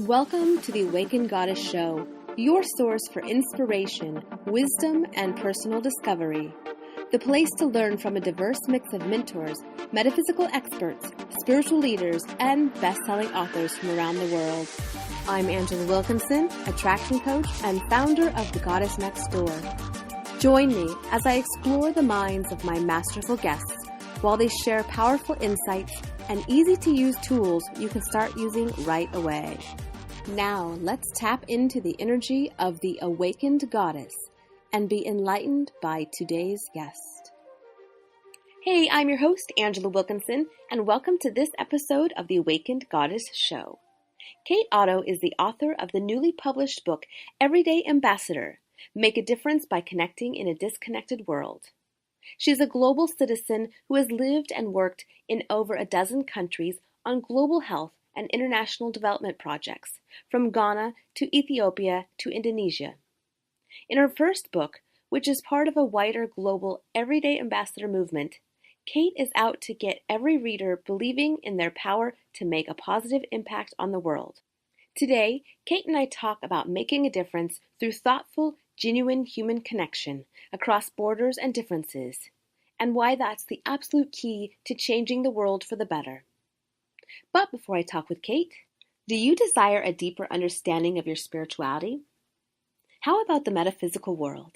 Welcome to the Awakened Goddess Show, your source for inspiration, wisdom, and personal discovery. The place to learn from a diverse mix of mentors, metaphysical experts, spiritual leaders, and best-selling authors from around the world. I'm Angela Wilkinson, attraction coach and founder of The Goddess Next Door. Join me as I explore the minds of my masterful guests while they share powerful insights and easy-to-use tools you can start using right away. Now, let's tap into the energy of the Awakened Goddess and be enlightened by today's guest. Hey, I'm your host, Angela Wilkinson, and welcome to this episode of the Awakened Goddess Show. Kate Otto is the author of the newly published book, Everyday Ambassador: Make a Difference by Connecting in a Disconnected World. She's a global citizen who has lived and worked in over a dozen countries on global health and international development projects, from Ghana to Ethiopia to Indonesia. In her first book, which is part of a wider global Everyday Ambassador movement, Kate is out to get every reader believing in their power to make a positive impact on the world. Today, Kate and I talk about making a difference through thoughtful, genuine human connection across borders and differences, and why that's the absolute key to changing the world for the better. But before I talk with Kate, do you desire a deeper understanding of your spirituality? How about the metaphysical world?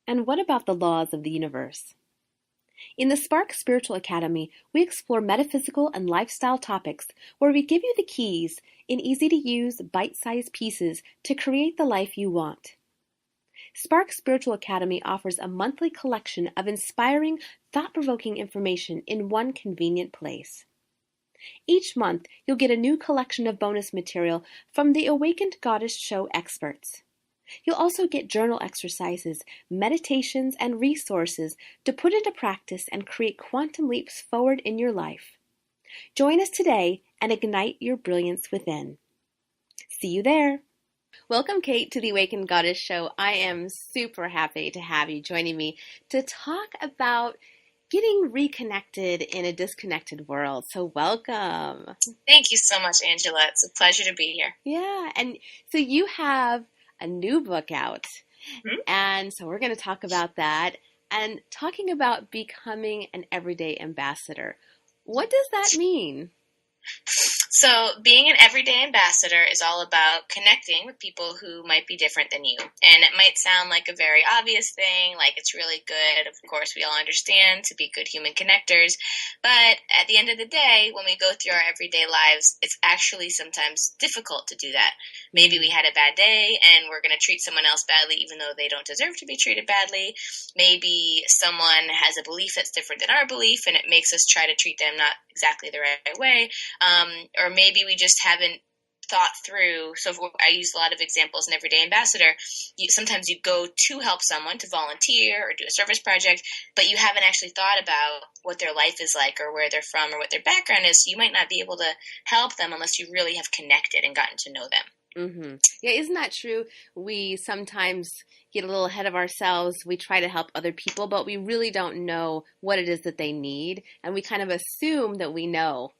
And what about the laws of the universe? In the Spark Spiritual Academy, we explore metaphysical and lifestyle topics where we give you the keys in easy-to-use, bite-sized pieces to create the life you want. Spark Spiritual Academy offers a monthly collection of inspiring, thought-provoking information in one convenient place. Each month, you'll get a new collection of bonus material from the Awakened Goddess Show experts. You'll also get journal exercises, meditations, and resources to put into practice and create quantum leaps forward in your life. Join us today and ignite your brilliance within. See you there. Welcome, Kate, to the Awakened Goddess Show. I am super happy to have you joining me to talk about getting reconnected in a disconnected world. So welcome. Thank you so much, Angela. It's a pleasure to be here. Yeah, and so you have a new book out, and so we're going to talk about that and talking about becoming an everyday ambassador. What does that mean? So being an everyday ambassador is all about connecting with people who might be different than you. And it might sound like a very obvious thing, like it's really good. Of course, we all understand to be good human connectors. But at the end of the day, when we go through our everyday lives, it's actually sometimes difficult to do that. Maybe we had a bad day and we're going to treat someone else badly even though they don't deserve to be treated badly. Maybe someone has a belief that's different than our belief and it makes us try to treat them not exactly the right way. Or maybe we just haven't thought through. So I use a lot of examples in Everyday Ambassador. Sometimes you go to help someone, to volunteer or do a service project, but you haven't actually thought about what their life is like or where they're from or what their background is. So you might not be able to help them unless you really have connected and gotten to know them. Mm-hmm. Yeah, isn't that true? We sometimes get a little ahead of ourselves. We try to help other people, but we really don't know what it is that they need. And we kind of assume that we know.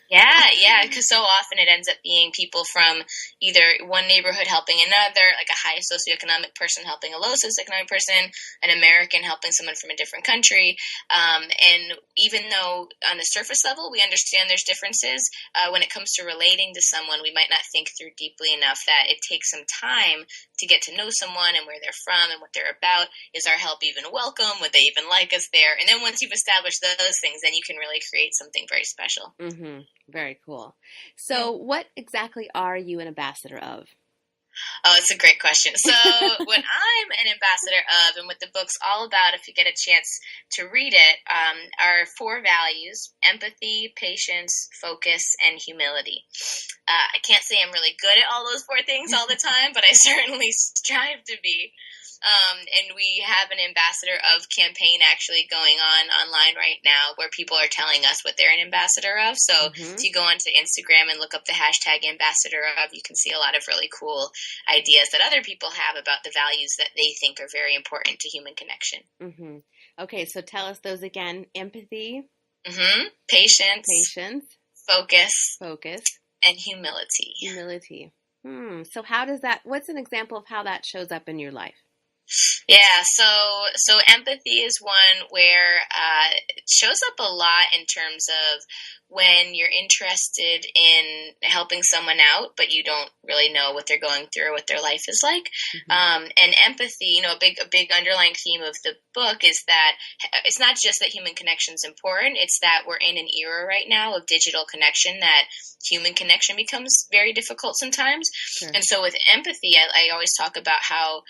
Yeah, because so often it ends up being people from either one neighborhood helping another, like a high socioeconomic person helping a low socioeconomic person, an American helping someone from a different country. And even though on the surface level we understand there's differences, when it comes to relating to someone, we might not think through deeply enough that it takes some time to get to know someone and where they're from and what they're about. Is our help even welcome? Would they even like us there? And then once you've established those things, then you can really create something very special. Mm-hmm. Very cool. So what exactly are you an ambassador of? Oh, it's a great question. So what I'm an ambassador of, and what the book's all about, if you get a chance to read it, are 4 values: empathy, patience, focus, and humility. I can't say I'm really good at all those 4 things all the time, but I certainly strive to be. And we have an ambassador of campaign actually going on online right now where people are telling us what they're an ambassador of. So if you go onto Instagram and look up the hashtag ambassador of, you can see a lot of really cool ideas that other people have about the values that they think are very important to human connection. Mm-hmm. Okay, so tell us those again. Empathy. Patience. Patience. Focus. And humility. Humility. So how does that, what's an example of how that shows up in your life? Yeah, so empathy is one where it shows up a lot in terms of when you're interested in helping someone out, but you don't really know what they're going through or what their life is like. And empathy, a big underlying theme of the book is that it's not just that human connection is important, it's that we're in an era right now of digital connection that human connection becomes very difficult sometimes. Sure. And so with empathy, I always talk about how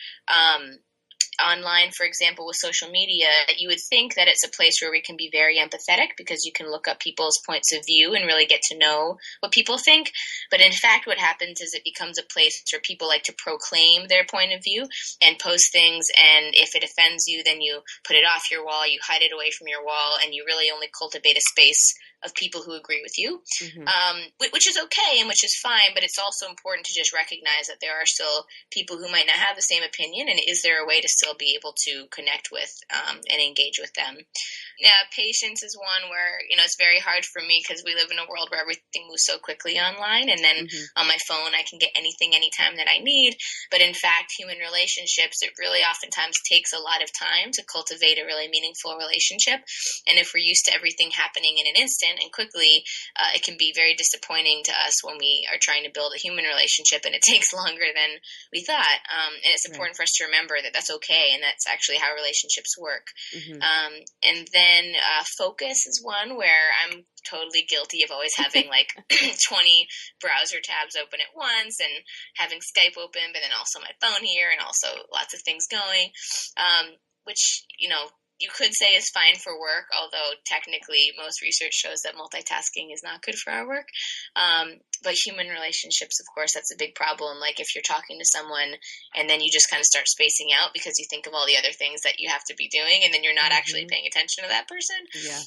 online, for example, with social media, you would think that it's a place where we can be very empathetic because you can look up people's points of view and really get to know what people think. But in fact, what happens is it becomes a place where people like to proclaim their point of view and post things. And if it offends you, then you put it off your wall, you hide it away from your wall, and you really only cultivate a space of people who agree with you, which is okay and which is fine, but it's also important to just recognize that there are still people who might not have the same opinion, and is there a way to still be able to connect with and engage with them? Yeah, patience is one where, it's very hard for me because we live in a world where everything moves so quickly online, and then on my phone I can get anything anytime that I need, but in fact, human relationships, it really oftentimes takes a lot of time to cultivate a really meaningful relationship, and if we're used to everything happening in an instant and quickly, it can be very disappointing to us when we are trying to build a human relationship and it takes longer than we thought. And it's important for us to remember that that's okay, and that's actually how relationships work. And then focus is one where I'm totally guilty of always having like 20 browser tabs open at once and having Skype open, but then also my phone here and also lots of things going, which, you could say is fine for work, although technically most research shows that multitasking is not good for our work. But human relationships, of course, that's a big problem. Like if you're talking to someone and then you just kind of start spacing out because you think of all the other things that you have to be doing, and then you're not actually paying attention to that person. Yeah.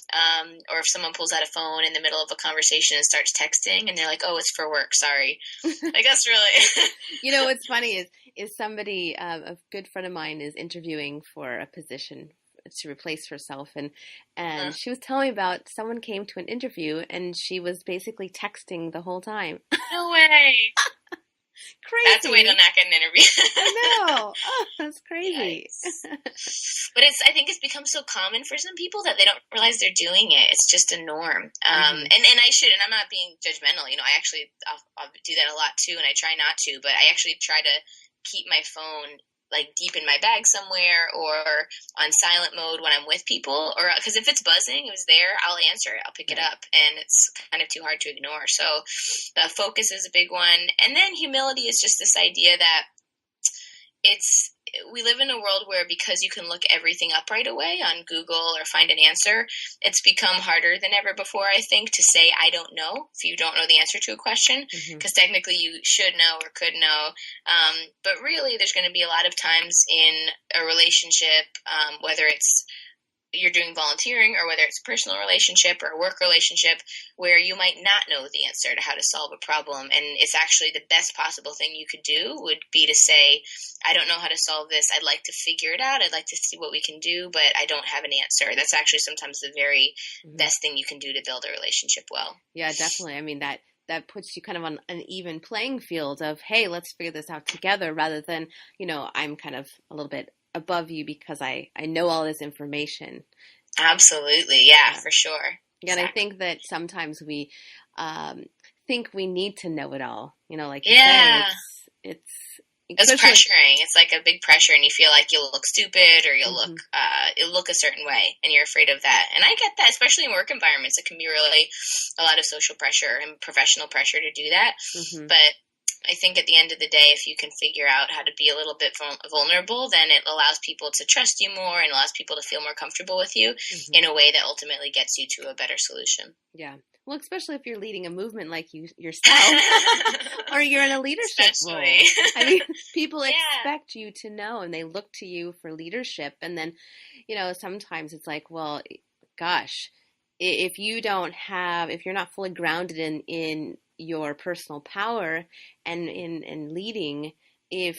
Or if someone pulls out a phone in the middle of a conversation and starts texting and they're like, oh, it's for work, sorry. Like that's really... What's funny is somebody, a good friend of mine is interviewing for a position to replace herself, and she was telling me about someone came to an interview and she was basically texting the whole time. No way. Crazy. That's a way to not get an interview. I know. Oh, that's crazy. But I think it's become so common for some people that they don't realize they're doing it. It's just a norm. And I should, and I'm not being judgmental, I'll do that a lot too, and I try not to, but I actually try to keep my phone like deep in my bag somewhere or on silent mode when I'm with people, or because if it's buzzing, it was there, I'll answer it, I'll pick it up, and it's kind of too hard to ignore. So the focus is a big one. And then humility is just this idea that we live in a world where because you can look everything up right away on Google or find an answer, it's become harder than ever before, I think, to say, I don't know, if you don't know the answer to a question, because technically you should know or could know. But really, there's going to be a lot of times in a relationship, whether it's you're doing volunteering or whether it's a personal relationship or a work relationship, where you might not know the answer to how to solve a problem. And it's actually the best possible thing you could do would be to say, I don't know how to solve this. I'd like to figure it out. I'd like to see what we can do, but I don't have an answer. That's actually sometimes the very best thing you can do to build a relationship well. Yeah, definitely. I mean, that puts you kind of on an even playing field of, hey, let's figure this out together, rather than, I'm kind of a little bit above you because I know all this information. Absolutely. Yeah, for sure. Yeah, exactly. And I think that sometimes we think we need to know it all. Like you say, it's pressuring. It's like a big pressure, and you feel like you'll look stupid or you'll look a certain way, and you're afraid of that. And I get that, especially in work environments. It can be really a lot of social pressure and professional pressure to do that. But I think at the end of the day, if you can figure out how to be a little bit vulnerable, then it allows people to trust you more and allows people to feel more comfortable with you in a way that ultimately gets you to a better solution. Yeah. Well, especially if you're leading a movement like you yourself, or you're in a leadership role. I mean, people expect you to know, and they look to you for leadership. And then, sometimes it's like, well, gosh, if you're not fully grounded in your personal power and in leading, if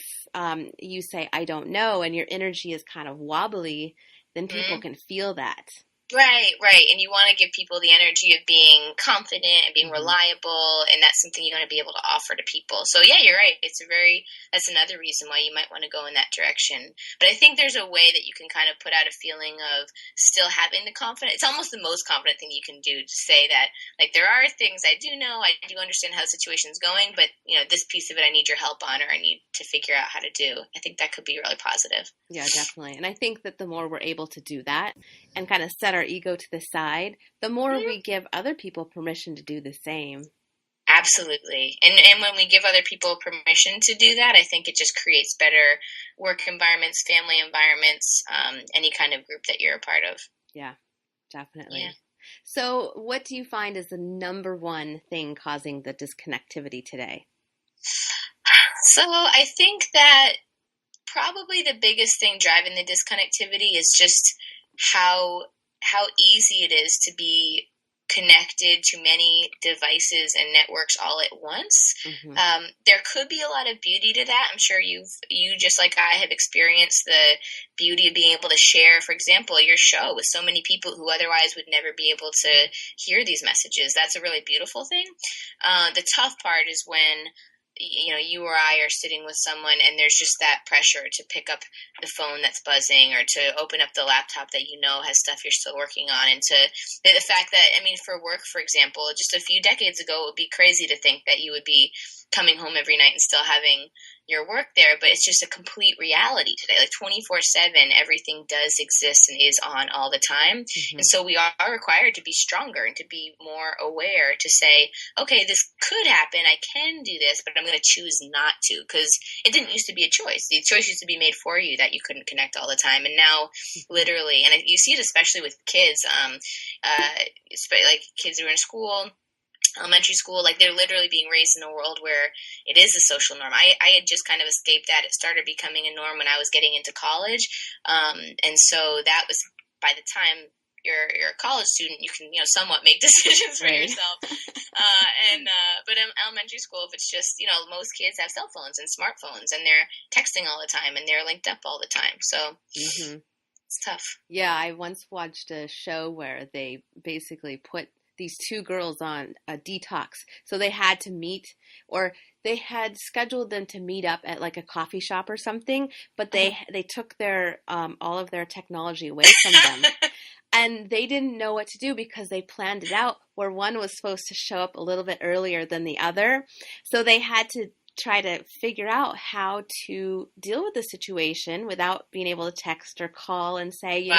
you say, I don't know, and your energy is kind of wobbly, then people can feel that. Right, right. And you want to give people the energy of being confident and being Mm-hmm. reliable, and that's something you're going to be able to offer to people. So yeah, you're right. That's another reason why you might want to go in that direction. But I think there's a way that you can kind of put out a feeling of still having the confidence. It's almost the most confident thing you can do to say that, like, there are things I do know, I do understand how the situation's going, but, this piece of it I need your help on, or I need to figure out how to do. I think that could be really positive. Yeah, definitely. And I think that the more we're able to do that and kind of set our ego to the side, the more we give other people permission to do the same. Absolutely. And when we give other people permission to do that, I think it just creates better work environments, family environments, any kind of group that you're a part of. Yeah, definitely. Yeah. So, what do you find is the number one thing causing the disconnectivity today? So I think that probably the biggest thing driving the disconnectivity is just how easy it is to be connected to many devices and networks all at once. Mm-hmm. There could be a lot of beauty to that. I'm sure you just like I have experienced the beauty of being able to share, for example, your show with so many people who otherwise would never be able to hear these messages. That's a really beautiful thing. The tough part is when you or I are sitting with someone and there's just that pressure to pick up the phone that's buzzing or to open up the laptop that has stuff you're still working on. And to the fact that, for work, for example, just a few decades ago, it would be crazy to think that you would be coming home every night and still having your work there, but it's just a complete reality today. Like 24/7, everything does exist and is on all the time. Mm-hmm. And so we are required to be stronger and to be more aware to say, okay, this could happen. I can do this, but I'm going to choose not to, because it didn't used to be a choice. The choice used to be made for you that you couldn't connect all the time. And now literally, and you see it especially with kids, like kids who are in school, elementary school, like they're literally being raised in a world where it is a social norm. I had just kind of escaped that. It started becoming a norm when I was getting into college. And so that was, by the time you're a college student, you can, somewhat make decisions for yourself. But in elementary school, if it's just, most kids have cell phones and smartphones and they're texting all the time and they're linked up all the time. So it's tough. Yeah, I once watched a show where they basically put these two girls on a detox. So they had to meet, or they had scheduled them to meet up at like a coffee shop or something, but they took their all of their technology away from them. And they didn't know what to do because they planned it out where one was supposed to show up a little bit earlier than the other. So they had to try to figure out how to deal with the situation without being able to text or call and say,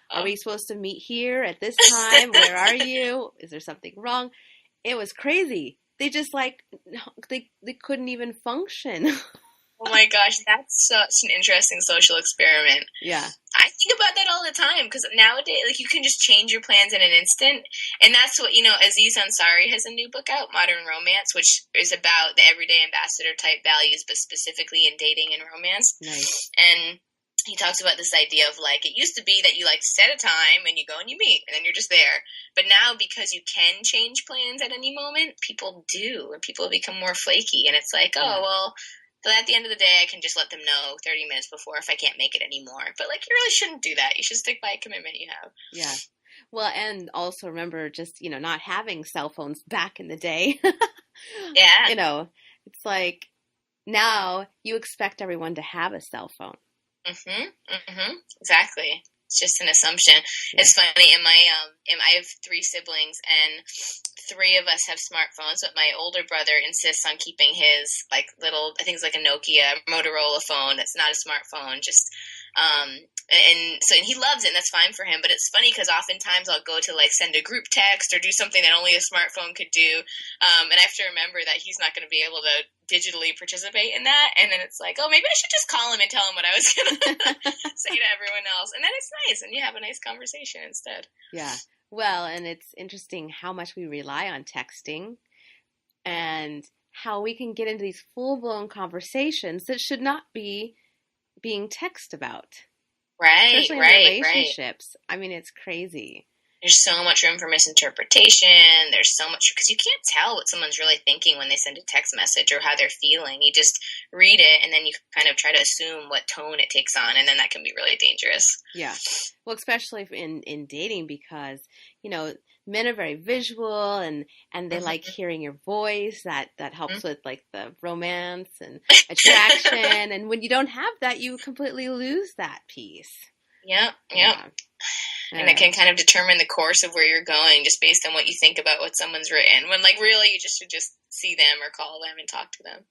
are we supposed to meet here at this time? Where are you? Is there something wrong? It was crazy. They just they couldn't even function. Oh my gosh, that's such an interesting social experiment. Yeah. I think about that all the time because nowadays, like, you can just change your plans in an instant. And that's what, Aziz Ansari has a new book out, Modern Romance, which is about the everyday ambassador type values, but specifically in dating and romance. Nice. And he talks about this idea of, like, it used to be that you, like, set a time and you go and you meet and then you're just there. But now, because you can change plans at any moment, people do. And people become more flaky. And it's like, well, so at the end of the day, I can just let them know 30 minutes before if I can't make it anymore. But, like, you really shouldn't do that. You should stick by a commitment you have. Yeah. Well, and also remember just, not having cell phones back in the day. Yeah. It's like now you expect everyone to have a cell phone. Exactly. It's just an assumption. Yeah. It's funny. I have 3 siblings, and 3 of us have smartphones, but my older brother insists on keeping his, like, little, I think it's like a Nokia Motorola phone that's not a smartphone, just, and he loves it, and that's fine for him. But it's funny because oftentimes I'll go to, like, send a group text or do something that only a smartphone could do, and I have to remember that he's not going to be able to digitally participate in that. And then it's like, oh, maybe I should just call him and tell him what I was going to say to everyone else. And then it's nice, and you have a nice conversation instead. Yeah. Well, and it's interesting how much we rely on texting and how we can get into these full-blown conversations that should not be being text about. Right, especially in relationships. Right. I mean, it's crazy. There's so much room for misinterpretation. There's so much, because you can't tell what someone's really thinking when they send a text message or how they're feeling. You just read it and then you kind of try to assume what tone it takes on, and then that can be really dangerous. Yeah. Well, especially in dating, because, men are very visual, and they like hearing your voice. That helps with like the romance and attraction. And when you don't have that, you completely lose that piece. Yep. And it can kind of determine the course of where you're going just based on what you think about what someone's written, when like really you just should just see them or call them and talk to them.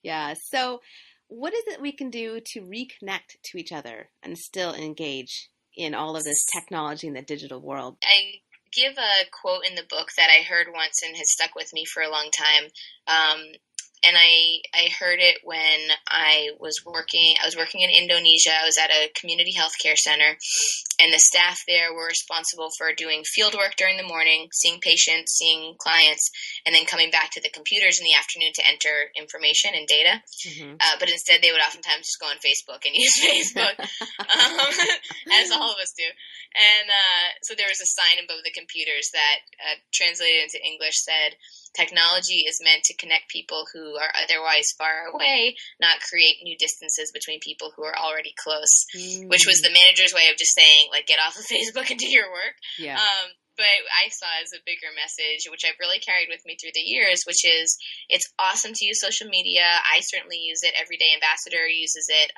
Yeah. So what is it we can do to reconnect to each other and still engage in all of this technology in the digital world? I give a quote in the book that I heard once and has stuck with me for a long time. And I heard it when I was working in Indonesia. I was at a community healthcare center, and the staff there were responsible for doing field work during the morning, seeing patients, seeing clients, and then coming back to the computers in the afternoon to enter information and data. Mm-hmm. But instead, they would oftentimes just go on Facebook and use Facebook, as all of us do. And so there was a sign above the computers that, translated into English, said, "Technology is meant to connect people who are otherwise far away, not create new distances between people who are already close," which was the manager's way of just saying, like, get off of Facebook and do your work. Yeah. But I saw as a bigger message, which I've really carried with me through the years, which is it's awesome to use social media. I certainly use it. Everyday Ambassador uses it.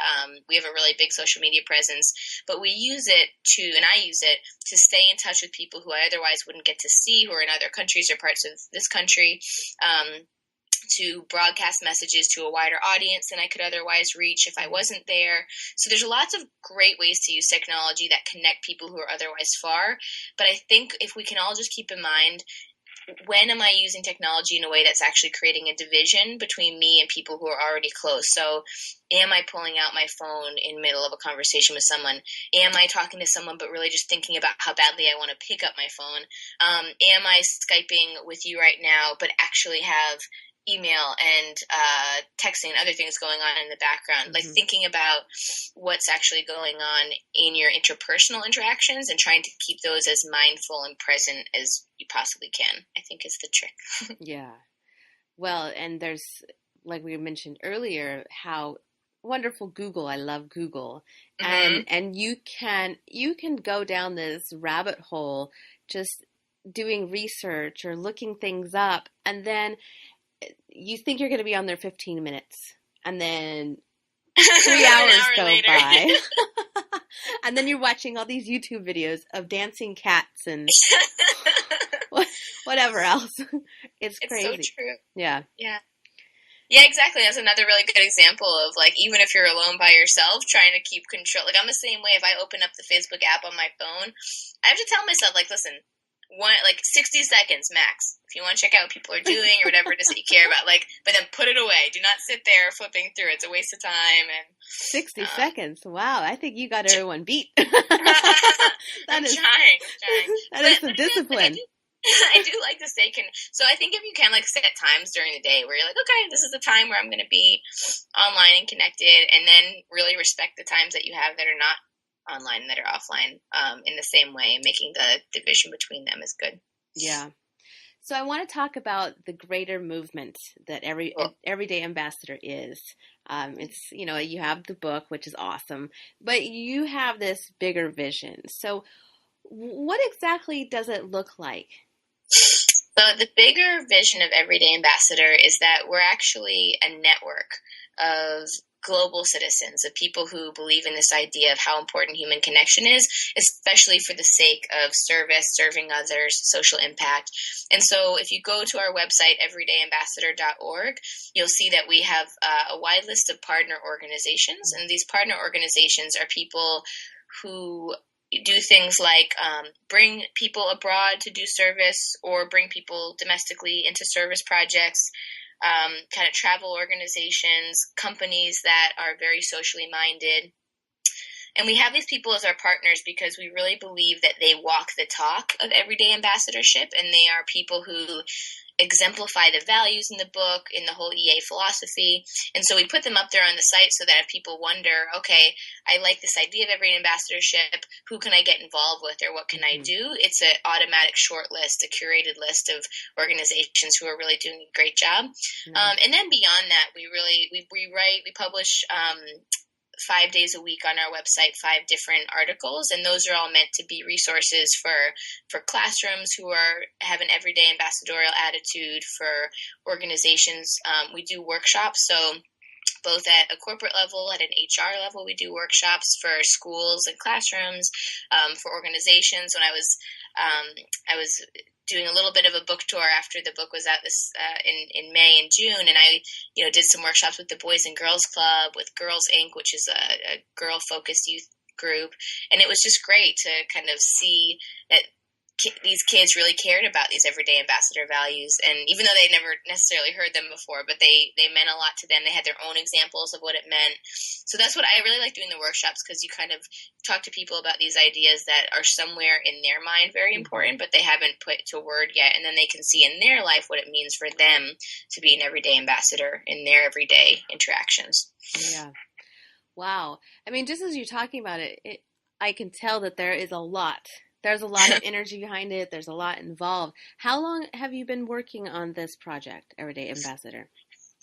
We have a really big social media presence, but we use it and I use it to stay in touch with people who I otherwise wouldn't get to see, who are in other countries or parts of this country. To broadcast messages to a wider audience than I could otherwise reach if I wasn't there. So there's lots of great ways to use technology that connect people who are otherwise far. But I think if we can all just keep in mind, when am I using technology in a way that's actually creating a division between me and people who are already close? So am I pulling out my phone in the middle of a conversation with someone? Am I talking to someone but really just thinking about how badly I want to pick up my phone? Am I Skyping with you right now but actually have email and texting and other things going on in the background, like thinking about what's actually going on in your interpersonal interactions and trying to keep those as mindful and present as you possibly can, I think is the trick. Yeah. Well, and there's, like we mentioned earlier, how wonderful Google. I love Google. And you can go down this rabbit hole just doing research or looking things up, and then you think you're going to be on there 15 minutes, and then 3 hours go later. By. And then you're watching all these YouTube videos of dancing cats and whatever else. It's crazy. It's so true. Yeah. Yeah, exactly. That's another really good example of, like, even if you're alone by yourself, trying to keep control. Like, I'm the same way. If I open up the Facebook app on my phone, I have to tell myself, like, listen, 60 seconds max. If you want to check out what people are doing or whatever it is that you care about, but then put it away. Do not sit there flipping through. It's a waste of time. And 60 seconds. Wow, I think you got everyone beat. I'm trying. That is some discipline. I do like to stay so I think if you can, set times during the day where you're like, okay, this is the time where I'm going to be online and connected, and then really respect the times that you have that are not online and that are offline in the same way, and making the division between them is good. Yeah. So I want to talk about the greater movement that Everyday Ambassador is. It's, you have the book, which is awesome, but you have this bigger vision. So what exactly does it look like? So the bigger vision of Everyday Ambassador is that we're actually a network of global citizens, of people who believe in this idea of how important human connection is, especially for the sake of service, serving others, social impact. And so if you go to our website, everydayambassador.org, you'll see that we have a wide list of partner organizations. And these partner organizations are people who do things like bring people abroad to do service, or bring people domestically into service projects, kind of travel organizations, companies that are very socially minded. And we have these people as our partners because we really believe that they walk the talk of everyday ambassadorship, and they are people who exemplify the values in the book, in the whole EA philosophy. And so we put them up there on the site so that if people wonder, okay, I like this idea of everyday ambassadorship, who can I get involved with, or what can I do? It's an automatic short list, a curated list of organizations who are really doing a great job. And then beyond that, we publish 5 days a week on our website, 5 different articles, and those are all meant to be resources for classrooms who have an everyday ambassadorial attitude, for organizations. We do workshops, so both at a corporate level, at an HR level, we do workshops for schools and classrooms, for organizations. When I was doing a little bit of a book tour after the book was out in May and June, and I did some workshops with the Boys and Girls Club, with Girls Inc., which is a girl-focused youth group, and it was just great to kind of see that these kids really cared about these everyday ambassador values, and even though they never necessarily heard them before, but they meant a lot to them. They had their own examples of what it meant. So that's what I really like doing the workshops, because you kind of talk to people about these ideas that are somewhere in their mind very important, but they haven't put to word yet, and then they can see in their life what it means for them to be an everyday ambassador in their everyday interactions. Yeah. Wow. I mean, just as you're talking about it, I can tell that there is a lot. There's a lot of energy behind it. There's a lot involved. How long have you been working on this project, Everyday Ambassador?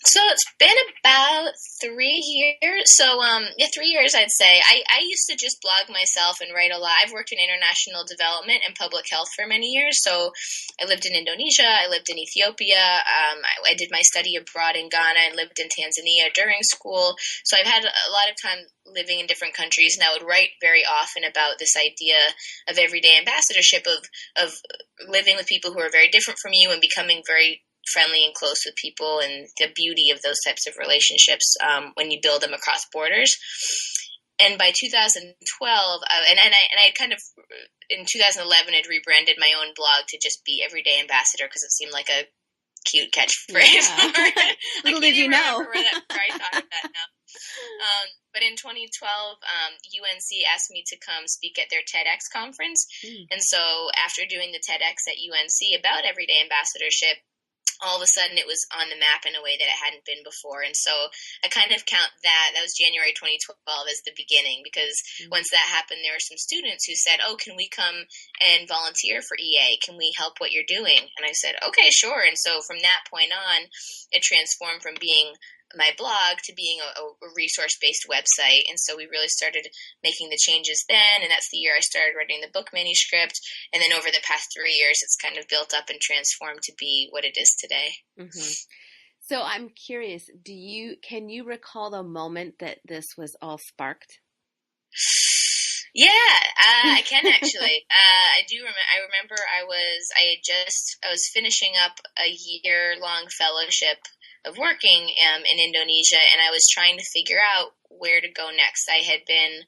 So it's been about 3 years. 3 years, I'd say. I used to just blog myself and write a lot. I've worked in international development and public health for many years. So I lived in Indonesia. I lived in Ethiopia. I did my study abroad in Ghana and lived in Tanzania during school. So I've had a lot of time living in different countries, and I would write very often about this idea of everyday ambassadorship, of living with people who are very different from you and becoming very friendly and close with people, and the beauty of those types of relationships when you build them across borders. And by 2012, I kind of, in 2011, had rebranded my own blog to just be Everyday Ambassador, because it seemed like a cute catchphrase. Yeah. Little did you know. Where I thought of that now. But in 2012, UNC asked me to come speak at their TEDx conference. And so after doing the TEDx at UNC about everyday ambassadorship, all of a sudden it was on the map in a way that it hadn't been before. And so I kind of count that was January 2012 as the beginning, because once that happened, there were some students who said, oh, can we come and volunteer for EA? Can we help what you're doing? And I said, okay, sure. And so from that point on, it transformed from being my blog to being a resource-based website. And so we really started making the changes then, and that's the year I started writing the book manuscript. And then over the past 3 years, it's kind of built up and transformed to be what it is today. Mm-hmm. So I'm curious, can you recall the moment that this was all sparked? Yeah, I can actually. I do remember. I remember I was finishing up a year-long fellowship of working in Indonesia, and I was trying to figure out where to go next. I had been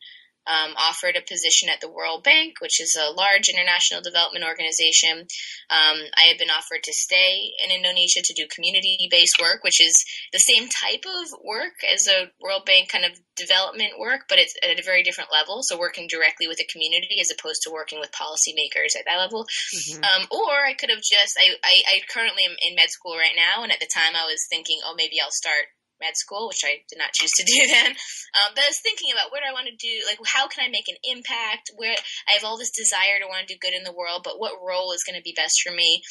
offered a position at the World Bank, which is a large international development organization. I had been offered to stay in Indonesia to do community-based work, which is the same type of work as a World Bank kind of development work, but it's at a very different level. So working directly with the community as opposed to working with policymakers at that level. Or I could have I currently am in med school right now, and at the time I was thinking, oh, maybe I'll start med school, which I did not choose to do then. But I was thinking about what do I want to do? Like, how can I make an impact? Where I have all this desire to want to do good in the world, but what role is going to be best for me?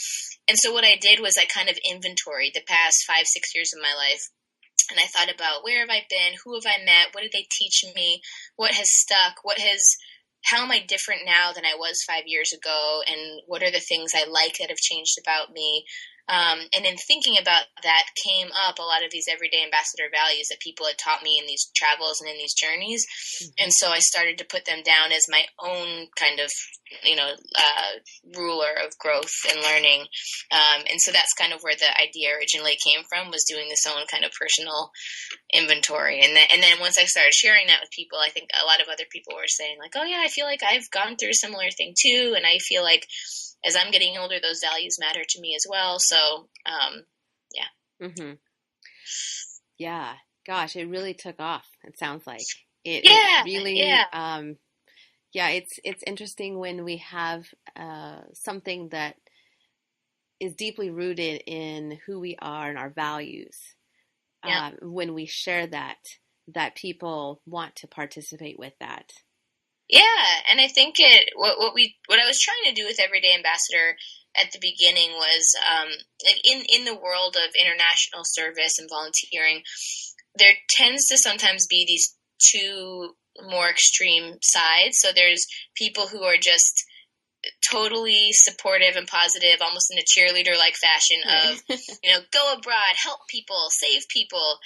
And so what I did was I kind of inventoried the past 5-6 years of my life. And I thought about, where have I been? Who have I met? What did they teach me? What has stuck? How am I different now than I was 5 years ago? And what are the things I like that have changed about me? And in thinking about that came up a lot of these everyday ambassador values that people had taught me in these travels and in these journeys. And so I started to put them down as my own kind of, ruler of growth and learning. And so that's kind of where the idea originally came from, was doing this own kind of personal inventory. And then once I started sharing that with people, I think a lot of other people were saying like, oh yeah, I feel like I've gone through a similar thing too. And I feel like as I'm getting older, those values matter to me as well. So, yeah. Yeah. Gosh, it really took off, it sounds like. It Yeah, really, yeah, yeah, it's interesting when we have something that is deeply rooted in who we are and our values. yeah. When we share that, that people want to participate with that. Yeah, and I think what I was trying to do with Everyday Ambassador at the beginning was like in the world of international service and volunteering, there tends to sometimes be these two more extreme sides. So there's people who are just totally supportive and positive, almost in a cheerleader like fashion Right. of, go abroad, help people, save people,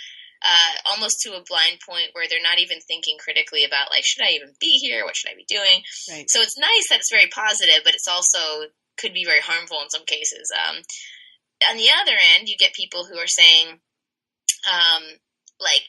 almost to a blind point where they're not even thinking critically about, like, should I even be here? What should I be doing? Right. So it's nice that it's very positive, but it's also could be very harmful in some cases. On the other end, you get people who are saying, um, like,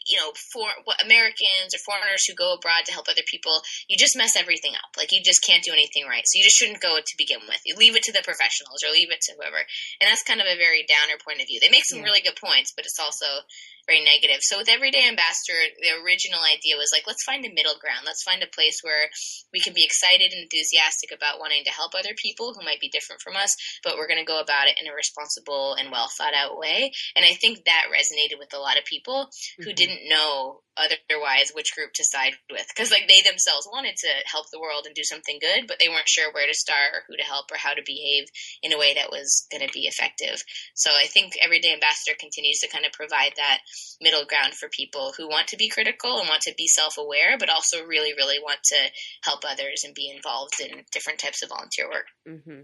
for Americans or foreigners who go abroad to help other people, you just mess everything up. Like, you just can't do anything right. So you just shouldn't go to begin with. You leave it to the professionals or leave it to whoever. And that's kind of a very downer point of view. They make some Yeah. really good points, but it's also very negative. So with Everyday Ambassador, the original idea was like, let's find a middle ground. Let's find a place where we can be excited and enthusiastic about wanting to help other people who might be different from us, but we're going to go about it in a responsible and well thought out way. And I think that resonated with a lot of people who didn't know otherwise which group to side with, because like they themselves wanted to help the world and do something good, but they weren't sure where to start or who to help or how to behave in a way that was going to be effective. So I think Everyday Ambassador continues to kind of provide that middle ground for people who want to be critical and want to be self-aware, but also really, really want to help others and be involved in different types of volunteer work. Mm-hmm.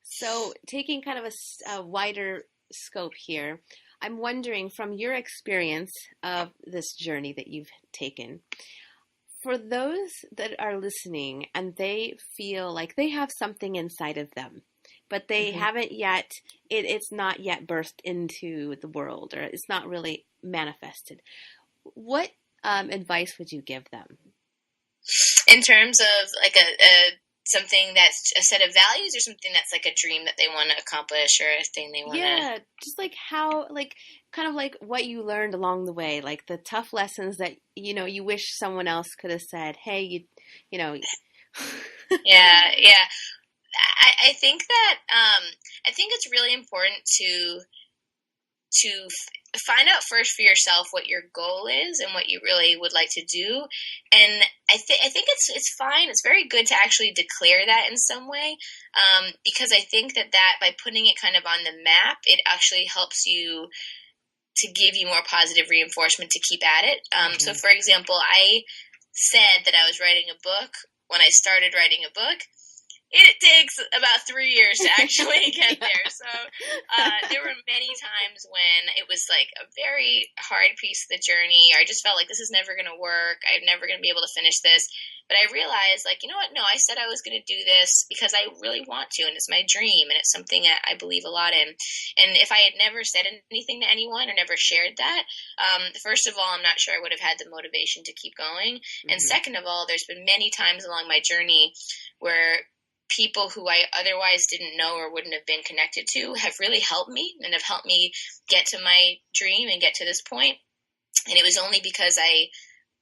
So, taking kind of a wider scope here, I'm wondering from your experience of this journey that you've taken, for those that are listening and they feel like they have something inside of them, but they haven't yet, it's not yet burst into the world or it's not really manifested, what advice would you give them? In terms of like a something that's a set of values or something that's like a dream that they want to accomplish or a thing they want to... Yeah, just like how, like, kind of like what you learned along the way, like the tough lessons that, you wish someone else could have said, hey, you know. Yeah, yeah. I think that I think it's really important to find out first for yourself what your goal is and what you really would like to do. And I think it's fine. It's very good to actually declare that in some way, because I think that by putting it kind of on the map, it actually helps you to give you more positive reinforcement to keep at it. So, for example, I said that I was writing a book when I started writing a book. It takes about 3 years to actually get there. So there were many times when it was like a very hard piece of the journey. Or I just felt like this is never going to work. I'm never going to be able to finish this. But I realized, like, you know what? No, I said I was going to do this because I really want to, and it's my dream, and it's something that I believe a lot in. And if I had never said anything to anyone or never shared that, first of all, I'm not sure I would have had the motivation to keep going. And second of all, there's been many times along my journey where people who I otherwise didn't know or wouldn't have been connected to have really helped me and have helped me get to my dream and get to this point. And it was only because I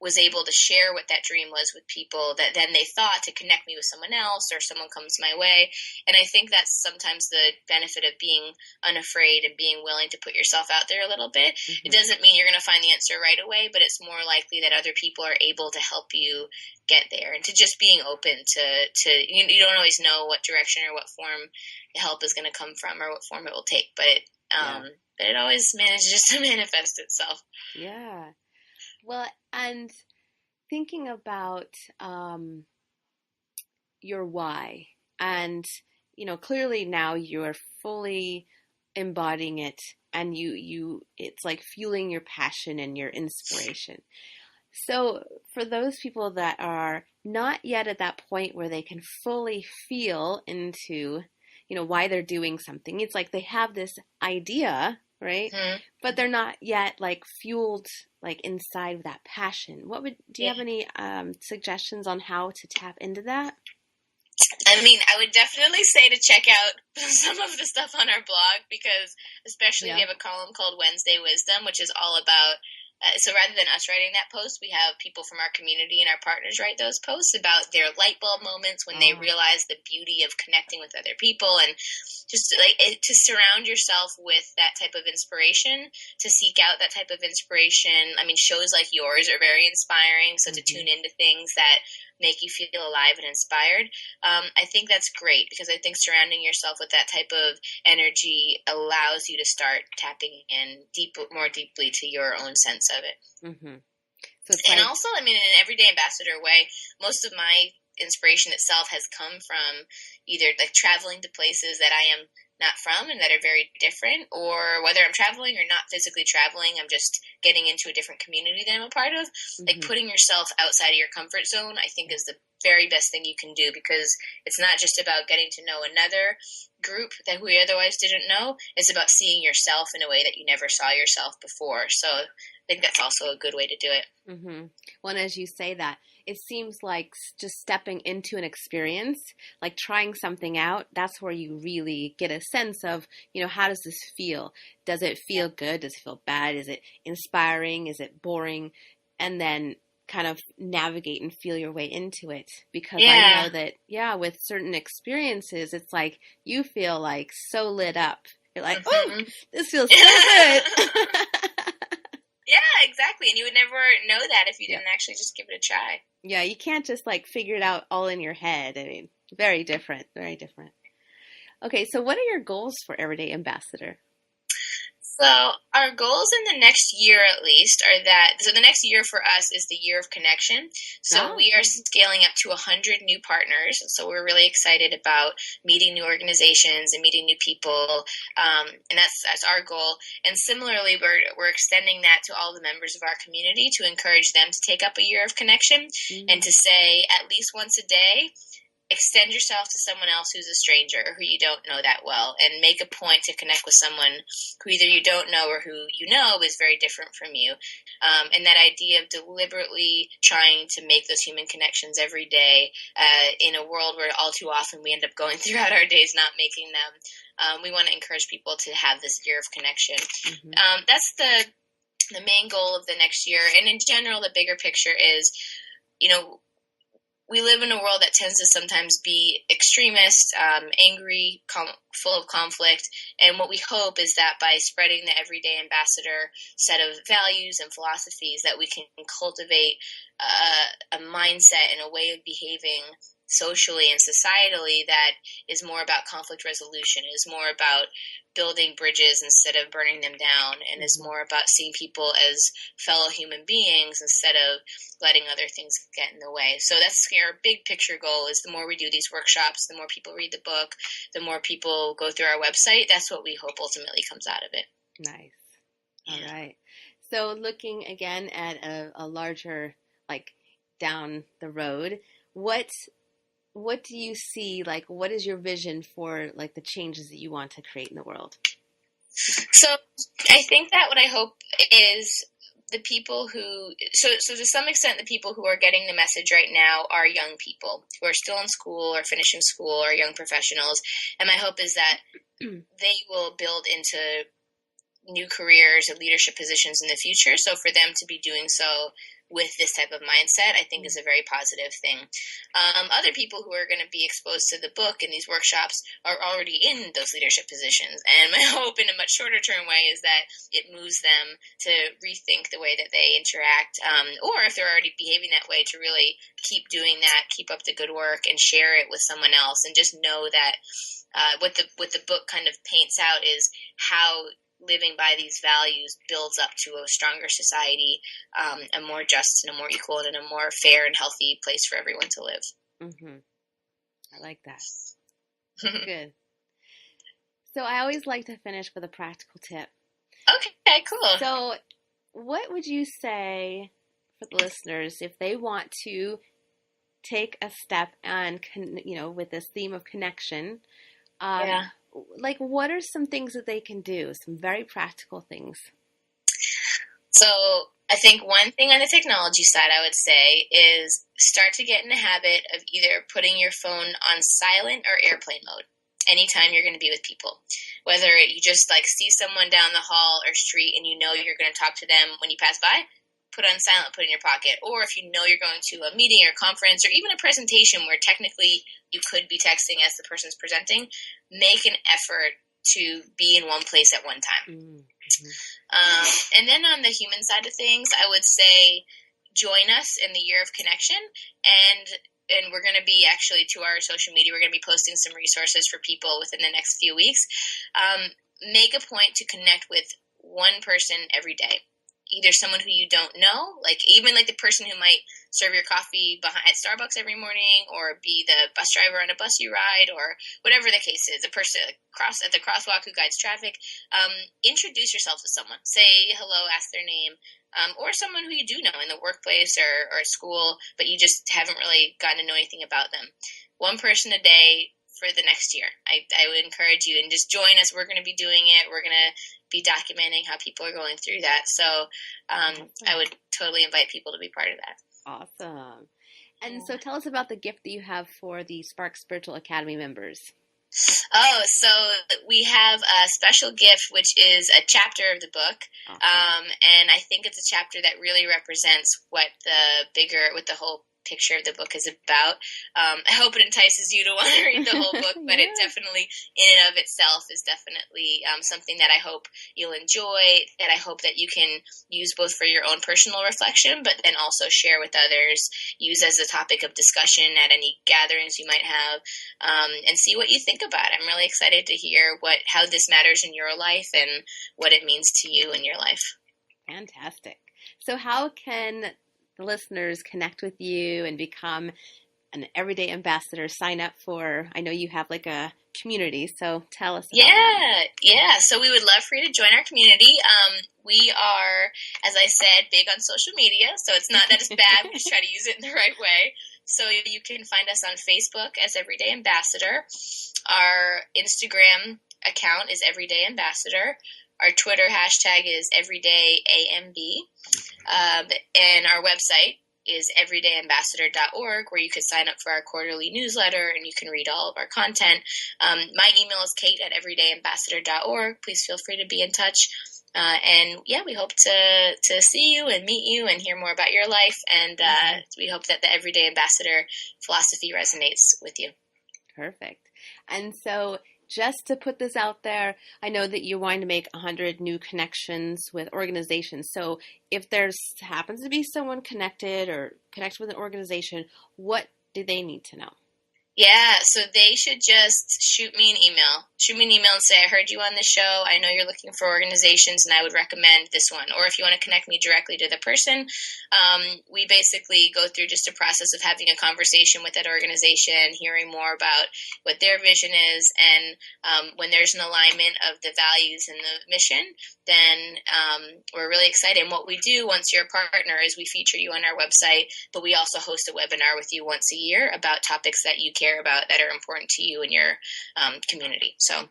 was able to share what that dream was with people that then they thought to connect me with someone else or someone comes my way. And I think that's sometimes the benefit of being unafraid and being willing to put yourself out there a little bit. It doesn't mean you're going to find the answer right away, but it's more likely that other people are able to help you get there, and to just being open to you don't always know what direction or what form help is going to come from or what form it will take, but it always manages to manifest itself. Yeah. Well, and thinking about your why, and clearly now you're fully embodying it, and it's like fueling your passion and your inspiration. So for those people that are not yet at that point where they can fully feel into, why they're doing something, it's like they have this idea, right? But they're not yet like fueled like inside of that passion. Do you have any suggestions on how to tap into that? I mean, I would definitely say to check out some of the stuff on our blog, because especially we have a column called Wednesday Wisdom, which is all about So rather than us writing that post, we have people from our community and our partners write those posts about their light bulb moments when they realize the beauty of connecting with other people, and just like to surround yourself with that type of inspiration, to seek out that type of inspiration. I mean, shows like yours are very inspiring. So to tune into things that make you feel alive and inspired, I think that's great, because I think surrounding yourself with that type of energy allows you to start tapping in more deeply to your own sense of it. So and also, I mean, in an everyday ambassador way, most of my inspiration itself has come from either like traveling to places that I am not from and that are very different, or whether I'm traveling or not physically traveling, I'm just getting into a different community that I'm a part of. Like putting yourself outside of your comfort zone, I think, is the very best thing you can do, because it's not just about getting to know another group that we otherwise didn't know. It's about seeing yourself in a way that you never saw yourself before. So I think that's also a good way to do it. Well, and as you say that, it seems like just stepping into an experience, like trying something out, that's where you really get a sense of, how does this feel? Does it feel good? Does it feel bad? Is it inspiring? Is it boring? And then kind of navigate and feel your way into it, because I know that, with certain experiences, it's like you feel like so lit up. You're like, oh, this feels so good. Yeah, exactly. And you would never know that if you didn't actually just give it a try. Yeah, you can't just like figure it out all in your head. I mean, very different, very different. Okay, so what are your goals for Everyday Ambassador? So our goals in the next year, at least, are so the next year for us is the year of connection. So we are scaling up to 100 new partners. So we're really excited about meeting new organizations and meeting new people. And that's our goal. And similarly, we're extending that to all the members of our community to encourage them to take up a year of connection and to say at least once a day, extend yourself to someone else who's a stranger or who you don't know that well, and make a point to connect with someone who either you don't know or who you know is very different from you. And that idea of deliberately trying to make those human connections every day in a world where all too often we end up going throughout our days not making them. We want to encourage people to have this year of connection. That's the main goal of the next year. And in general, the bigger picture is, we live in a world that tends to sometimes be extremist, angry, full of conflict. And what we hope is that by spreading the Everyday Ambassador set of values and philosophies, that we can cultivate a mindset and a way of behaving socially and societally that is more about conflict resolution, is more about building bridges instead of burning them down, and is more about seeing people as fellow human beings instead of letting other things get in the way. So that's our big picture goal, is the more we do these workshops, the more people read the book, the more people go through our website. That's what we hope ultimately comes out of it. Nice. All right. So looking again at a larger, like down the road, what do you see, like, what is your vision for, like, the changes that you want to create in the world? So I think that what I hope is the people who, so to some extent, the people who are getting the message right now are young people who are still in school or finishing school, or young professionals. And my hope is that they will build into new careers and leadership positions in the future. So for them to be doing so with this type of mindset, I think is a very positive thing. Other people who are going to be exposed to the book and these workshops are already in those leadership positions. And my hope in a much shorter term way is that it moves them to rethink the way that they interact, or if they're already behaving that way, to really keep doing that, keep up the good work, and share it with someone else. And just know that what the book kind of paints out is how living by these values builds up to a stronger society, a more just and a more equal and a more fair and healthy place for everyone to live. I like that. Good. So I always like to finish with a practical tip. Okay, cool. So what would you say for the listeners if they want to take a step on, with this theme of connection? Like, what are some things that they can do? Some very practical things. So I think one thing on the technology side I would say is start to get in the habit of either putting your phone on silent or airplane mode. anytime you're going to be with people. Whether you just like see someone down the hall or street and you know you're going to talk to them when you pass by, put on silent, put it in your pocket. Or if you know you're going to a meeting or conference or even a presentation where technically you could be texting as the person's presenting, make an effort to be in one place at one time. Mm-hmm. And then on the human side of things, I would say join us in the Year of Connection, and we're going to be actually to our social media, we're going to be posting some resources for people within the next few weeks. Make a point to connect with one person every day. Either someone who you don't know, like even like the person who might serve your coffee at Starbucks every morning, or be the bus driver on a bus you ride, or whatever the case is, a person at the crosswalk who guides traffic. Introduce yourself to someone. Say hello, ask their name, or someone who you do know in the workplace or at school, but you just haven't really gotten to know anything about them. One person a day for the next year. I would encourage you, and just join us. We're going to be doing it. We're going to be documenting how people are going through that. So I would totally invite people to be part of that. Awesome. And so tell us about the gift that you have for the Spark Spiritual Academy members. Oh, so we have a special gift, which is a chapter of the book. Awesome. And I think it's a chapter that really represents what the whole picture of the book is about. I hope it entices you to want to read the whole book, but it definitely, in and of itself, is definitely something that I hope you'll enjoy, that I hope that you can use both for your own personal reflection, but then also share with others, use as a topic of discussion at any gatherings you might have, and see what you think about it. I'm really excited to hear how this matters in your life and what it means to you in your life. Fantastic. So how can the listeners connect with you and become an everyday ambassador? Sign up for, I know you have like a community, so tell us about that. Yeah. So we would love for you to join our community. We are, as I said, big on social media, so it's not that it's bad. We just try to use it in the right way. So you can find us on Facebook as Everyday Ambassador. Our Instagram account is Everyday Ambassador. Our Twitter hashtag is EverydayAMB. And our website is everydayambassador.org, where you can sign up for our quarterly newsletter and you can read all of our content. My email is kate@everydayambassador.org. Please feel free to be in touch. And we hope to see you and meet you and hear more about your life. And we hope that the Everyday Ambassador philosophy resonates with you. Perfect. And so just to put this out there, I know that you're wanting to make 100 new connections with organizations. So if there's happens to be someone connected with an organization, what do they need to know? Yeah, so they should just shoot me an email. Shoot me an email and say, I heard you on the show. I know you're looking for organizations, and I would recommend this one. Or if you want to connect me directly to the person, we basically go through just a process of having a conversation with that organization, hearing more about what their vision is, and when there's an alignment of the values and the mission, then we're really excited. And what we do once you're a partner is we feature you on our website, but we also host a webinar with you once a year about topics that you care about that are important to you and your community. So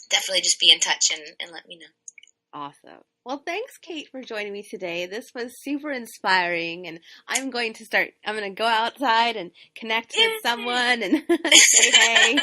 definitely just be in touch and let me know. Awesome. Well, thanks, Kate, for joining me today. This was super inspiring, and I'm going to go outside and connect with someone and say hey.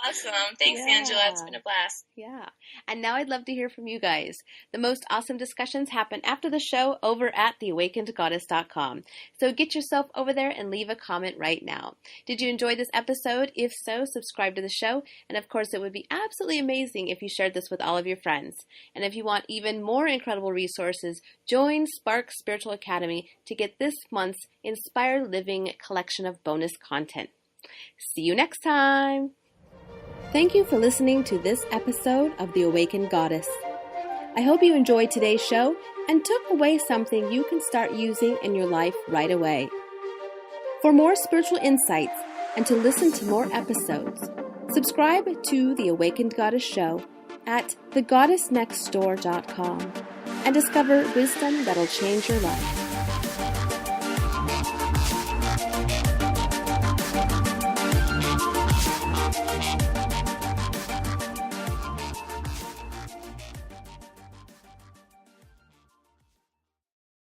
Awesome. Thanks, Angela. It's been a blast. Yeah. And now I'd love to hear from you guys. The most awesome discussions happen after the show over at theawakenedgoddess.com. So get yourself over there and leave a comment right now. Did you enjoy this episode? If so, subscribe to the show. And of course, it would be absolutely amazing if you shared this with all of your friends. And if you want even more incredible resources, join Spark Spiritual Academy to get this month's Inspired Living collection of bonus content. See you next time. Thank you for listening to this episode of The Awakened Goddess. I hope you enjoyed today's show and took away something you can start using in your life right away. For more spiritual insights and to listen to more episodes, subscribe to The Awakened Goddess Show at thegoddessnextdoor.com and discover wisdom that'll change your life.